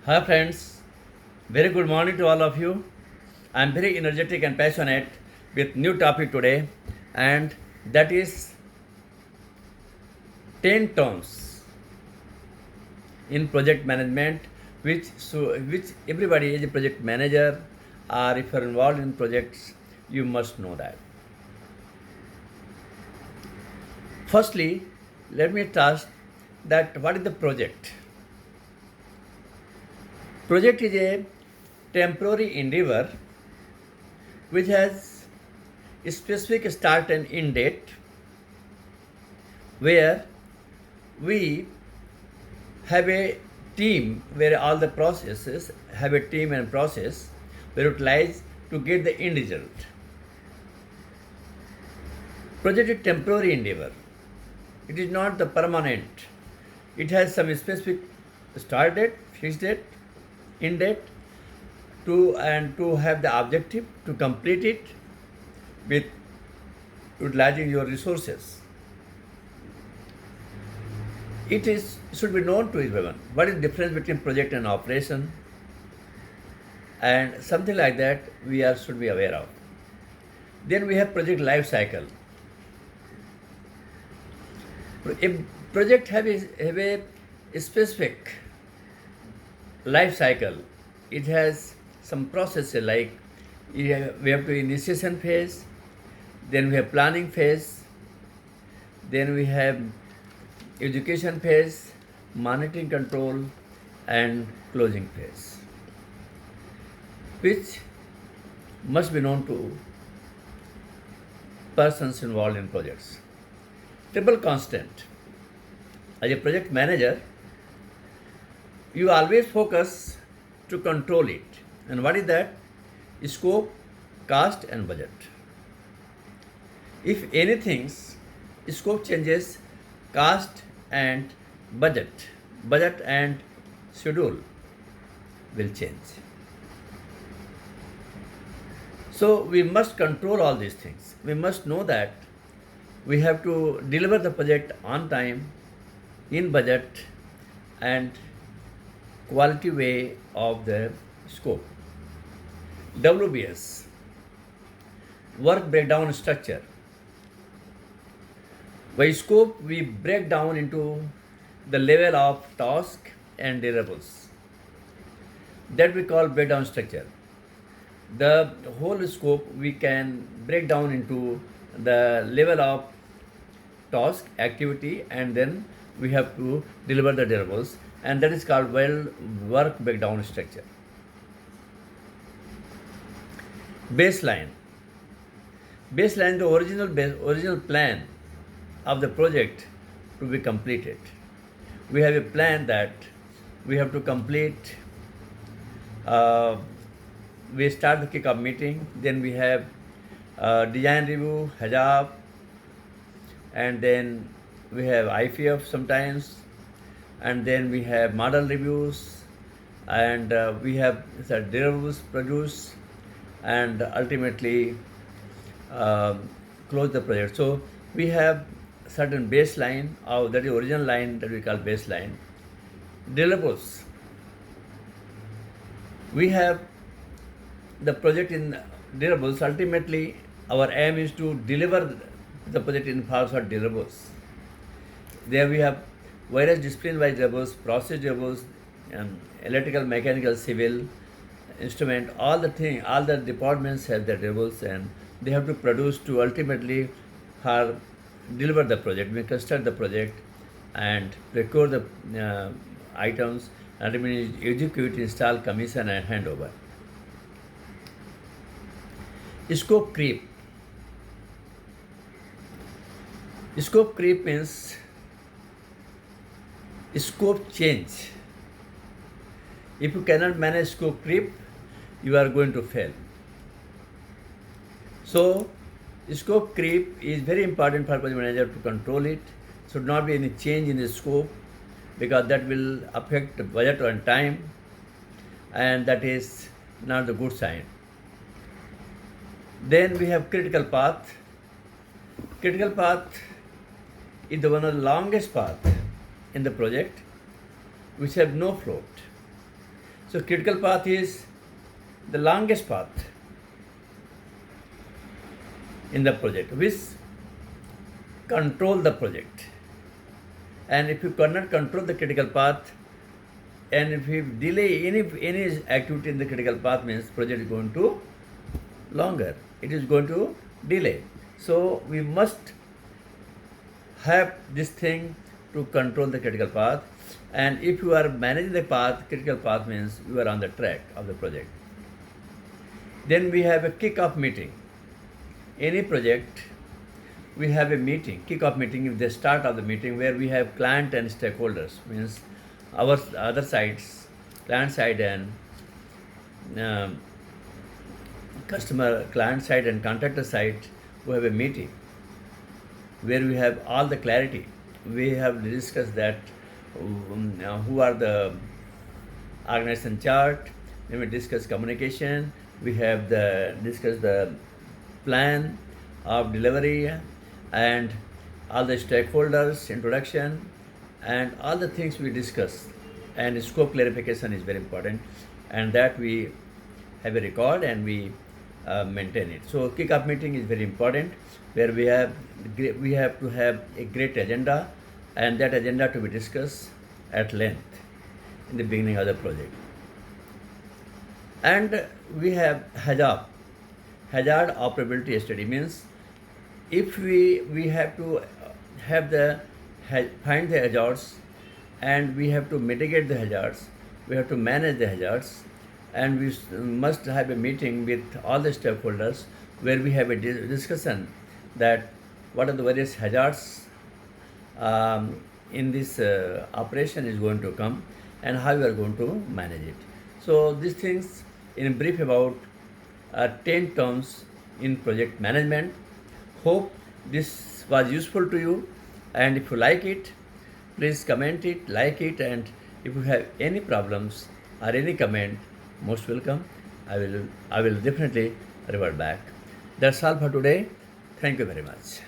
Hi friends, very good morning to all of you. I am very energetic and passionate with new topic today, and that is 10 terms in project management, which everybody is a project manager, or if you are involved in projects, you must know that. Firstly, let me trust that what is the project? Project is a temporary endeavor which has a specific start and end date, where we have a team, where all the processes have a team and process where it lies to get the end result. Project is temporary endeavor. It is not the permanent. It has some specific start date, fixed date, end date, to have the objective to complete it with utilizing your resources. Should be known to everyone what is the difference between project and operation, and something like that should be aware of. Then we have project life cycle. A project have a specific life cycle. It has some processes like we have to initiation phase, then we have planning phase, then we have education phase, monitoring control, and closing phase, which must be known to persons involved in projects. Triple constant. As a project manager, you always focus to control it. And what is that? Scope, cost, and budget. If anything, scope changes, cost and budget and schedule will change. So we must control all these things. We must know that we have to deliver the project on time, in budget, and quality way of the scope. WBS, work breakdown structure. By scope, we break down into the level of task and deliverables. That we call breakdown structure. The whole scope we can break down into the level of task, activity, and then we have to deliver the deliverables, and that is called work breakdown structure. Baseline. Baseline, the original plan of the project to be completed. We have a plan that we have to complete. We start the kickoff meeting, then we have design review, HAZOP, and then we have IFF sometimes, and then we have model reviews, and we have the deliverables produced, and ultimately close the project. So we have certain baseline of that is original line that we call baseline. Deliverables. We have the project in deliverables. Ultimately, our aim is to deliver the project in forms of deliverables. There we have various discipline-wise deliverables, process deliverables, electrical, mechanical, civil, instrument, all the departments have their deliverables, and they have to produce to ultimately deliver the project. We construct the project and procure the items, and execute, install, commission, and handover. Scope creep. Scope creep means scope change. If you cannot manage scope creep, you are going to fail. So, scope creep is very important for project manager to control it. Should not be any change in the scope, because that will affect the budget and time, and that is not the good sign. Then we have critical path. Critical path is the one of the longest path in the project, which have no float. So critical path is the longest path in the project, which control the project. And if you cannot control the critical path, and if you delay any activity in the critical path, means project is going to longer. It is going to delay. So we must have this thing to control the critical path. And if you are managing the path, critical path means you are on the track of the project. Then we have a kick-off meeting. Any project, we have a meeting, kick-off meeting, if the start of the meeting, where we have client and stakeholders, means our other sides, client side and customer, client side and contractor side, we have a meeting where we have all the clarity. We have discussed that who are the organization chart, then we discuss communication, we have discussed the plan of delivery and all the stakeholders, introduction, and all the things we discuss. And scope clarification is very important, and that we have a record and we maintain it. So kick-off meeting is very important, where we have to have a great agenda, and that agenda to be discussed at length in the beginning of the project. And we have hazard operability study, means if we have to find the hazards, and we have to mitigate the hazards, we have to manage the hazards, and we must have a meeting with all the stakeholders where we have a discussion that what are the various hazards in this operation is going to come and how we are going to manage it. So these things in brief about 10 terms in project management. Hope this was useful to you, and if you like it, please comment it, like it, and if you have any problems or any comment, most welcome. I will definitely revert back. That's all for today. Thank you very much.